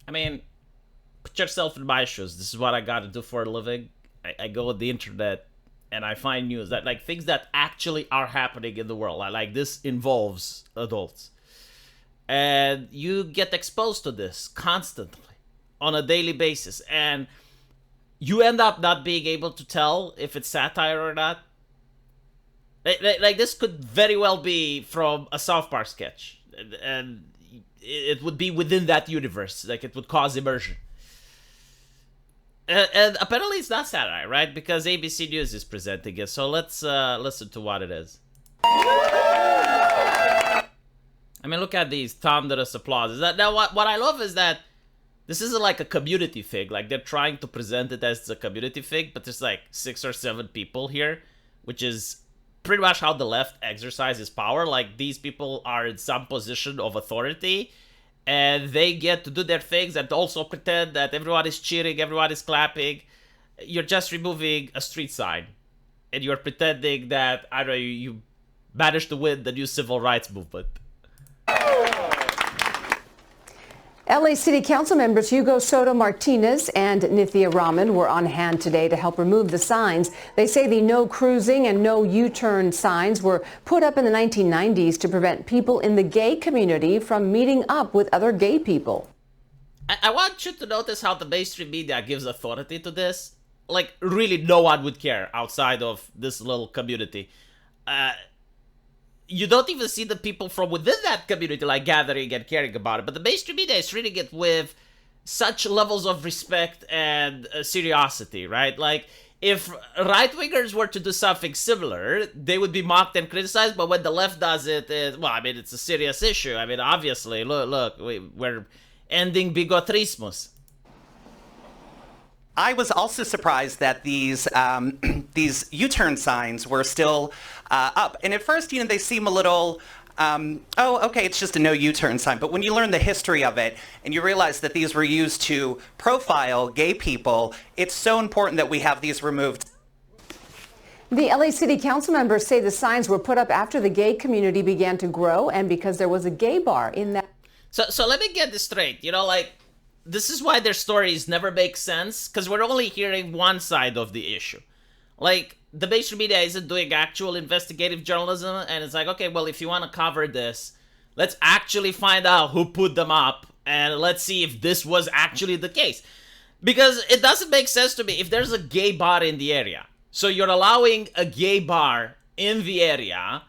I mean, put yourself in my shoes. This is what I got to do for a living. I go on the internet and I find news that like things that actually are happening in the world. Like this involves adults, and you get exposed to this constantly on a daily basis, and you end up not being able to tell if it's satire or not. Like this could very well be from a South Park sketch, and it would be within that universe. Like it would cause immersion. And apparently it's not satire, right? Because ABC News is presenting it. So let's listen to what it is. I mean, look at these thunderous applauses. Now, what I love is that this isn't like a community thing. Like, they're trying to present it as a community thing, but there's like 6 or 7 people here, which is pretty much how the left exercises power. Like, these people are in some position of authority, and they get to do their things and also pretend that everyone is cheering, everyone is clapping. You're just removing a street sign, and you're pretending that, I don't know, you managed to win the new civil rights movement. LA City Council members Hugo Soto Martinez and Nithya Raman were on hand today to help remove the signs. They say the no cruising and no U-turn signs were put up in the 1990s to prevent people in the gay community from meeting up with other gay people. I want you to notice how the mainstream media gives authority to this. Like, really, no one would care outside of this little community. You don't even see the people from within that community like gathering and caring about it. But the mainstream media is treating it with such levels of respect and seriosity, right? Like, if right-wingers were to do something similar, they would be mocked and criticized. But when the left does it, well, I mean, it's a serious issue. I mean, obviously, look, we're ending bigotrismus. I was also surprised that these U-turn signs were still up. And at first, they seem a little, oh, okay, it's just a no U-turn sign. But when you learn the history of it and you realize that these were used to profile gay people, it's so important that we have these removed. The LA City Council members say the signs were put up after the gay community began to grow and because there was a gay bar in that. So let me get this straight. This is why their stories never make sense, because we're only hearing one side of the issue. Like, the mainstream media isn't doing actual investigative journalism, and it's like, okay, well, if you want to cover this, let's actually find out who put them up, and let's see if this was actually the case. Because it doesn't make sense to me if there's a gay bar in the area. So you're allowing a gay bar in the area,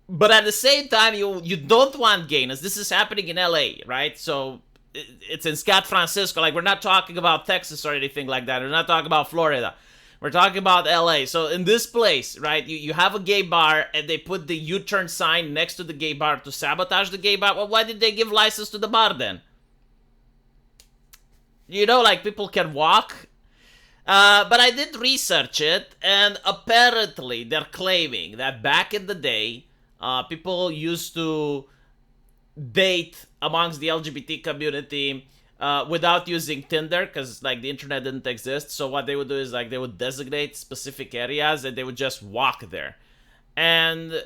but at the same time, you don't want gayness. This is happening in LA, right? So it's in San Francisco. Like, we're not talking about Texas or anything like that. We're not talking about Florida. We're talking about LA. So in this place, right, you have a gay bar and they put the U-turn sign next to the gay bar to sabotage the gay bar. Well, why did they give license to the bar then? Like, people can walk. But I did research it, and apparently they're claiming that back in the day, people used to date amongst the LGBT community without using Tinder, because like the internet didn't exist. So what they would do is like they would designate specific areas and they would just walk there. And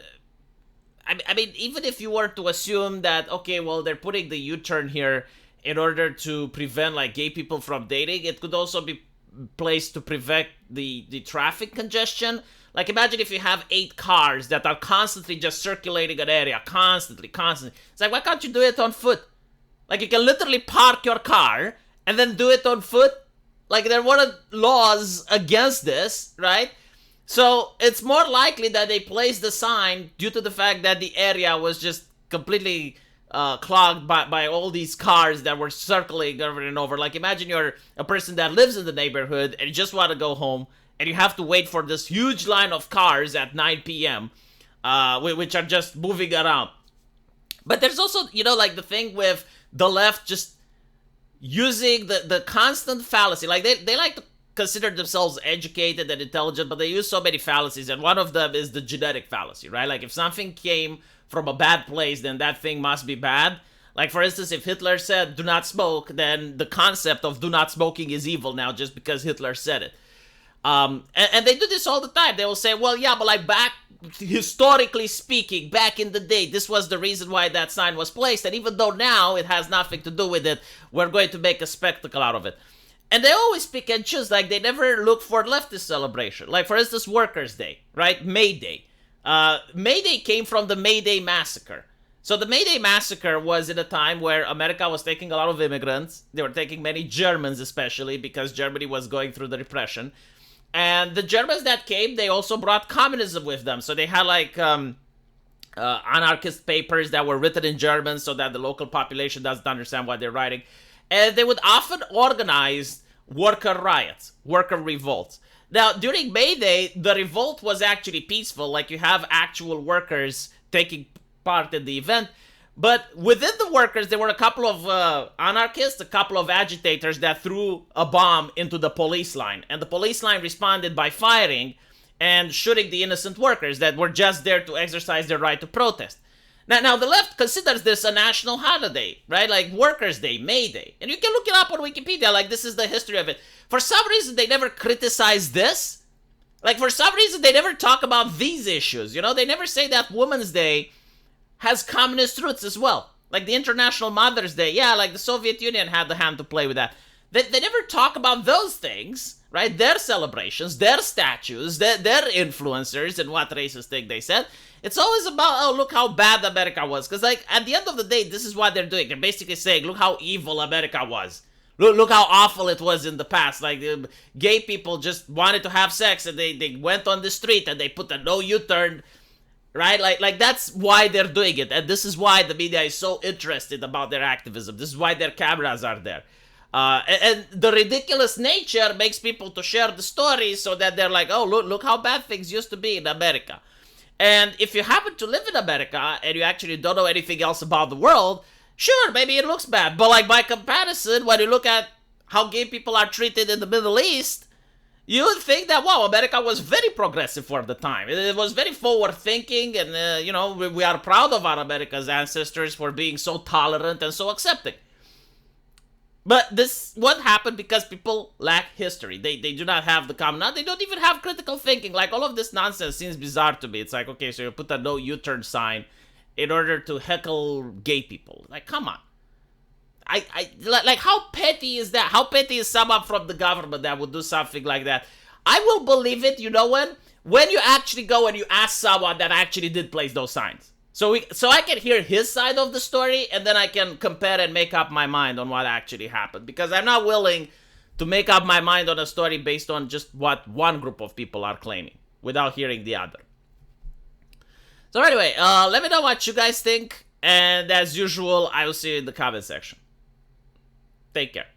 I mean, even if you were to assume that, okay, well, they're putting the U-turn here in order to prevent like gay people from dating, it could also be placed to prevent the traffic congestion. Like, imagine if you have 8 cars that are constantly just circulating an area, constantly. It's like, why can't you do it on foot? Like, you can literally park your car and then do it on foot. Like, there weren't laws against this, right? So, it's more likely that they placed the sign due to the fact that the area was just completely clogged by all these cars that were circling over and over. Like, imagine you're a person that lives in the neighborhood and you just want to go home, and you have to wait for this huge line of cars at 9 p.m., which are just moving around. But there's also, like the thing with the left just using the constant fallacy. Like, they like to consider themselves educated and intelligent, but they use so many fallacies, and one of them is the genetic fallacy, right? Like, if something came from a bad place, then that thing must be bad. Like, for instance, if Hitler said, do not smoke, then the concept of do not smoking is evil now just because Hitler said it. And they do this all the time. They will say, well, yeah, but like back, historically speaking, back in the day, this was the reason why that sign was placed. And even though now it has nothing to do with it, we're going to make a spectacle out of it. And they always pick and choose. Like, they never look for leftist celebration. Like, for instance, Workers' Day, right? May Day. May Day came from the May Day Massacre. So the May Day Massacre was in a time where America was taking a lot of immigrants. They were taking many Germans, especially, because Germany was going through the Depression. And the Germans that came, they also brought communism with them. So they had, like, anarchist papers that were written in German so that the local population doesn't understand what they're writing. And they would often organize worker riots, worker revolts. Now, during May Day, the revolt was actually peaceful. Like, you have actual workers taking part in the event. But within the workers, there were a couple of anarchists, a couple of agitators that threw a bomb into the police line. And the police line responded by firing and shooting the innocent workers that were just there to exercise their right to protest. Now, the left considers this a national holiday, right? Like Workers' Day, May Day. And you can look it up on Wikipedia, like this is the history of it. For some reason, they never criticize this. Like, for some reason, they never talk about these issues, you know? They never say that Women's Day has communist roots as well. Like the International Mother's Day, yeah, like the Soviet Union had the hand to play with that. They never talk about those things, right? Their celebrations, their statues, their influencers, and what racist thing they said. It's always about, oh, look how bad America was. Because, like, at the end of the day, this is what they're doing. They're basically saying, look how evil America was. Look how awful it was in the past. Like, gay people just wanted to have sex, and they went on the street, and they put a no U-turn, right? Like that's why they're doing it. And this is why the media is so interested about their activism. This is why their cameras are there. And the ridiculous nature makes people to share the stories so that they're like, oh, look how bad things used to be in America. And if you happen to live in America and you actually don't know anything else about the world, sure, maybe it looks bad. But like by comparison, when you look at how gay people are treated in the Middle East, you would think that, wow, America was very progressive for the time. It was very forward-thinking, and, you know, we are proud of our America's ancestors for being so tolerant and so accepting. But this what happened because people lack history. They do not have the common knowledge. They don't even have critical thinking. Like, all of this nonsense seems bizarre to me. It's like, okay, so you put a no U-turn sign in order to heckle gay people. Like, come on. Like, how petty is that? How petty is someone from the government that would do something like that? I will believe it, you know when you actually go and you ask someone that actually did place those signs. So I can hear his side of the story, and then I can compare and make up my mind on what actually happened. Because I'm not willing to make up my mind on a story based on just what one group of people are claiming, without hearing the other. So anyway, let me know what you guys think. And as usual, I will see you in the comment section. Take care.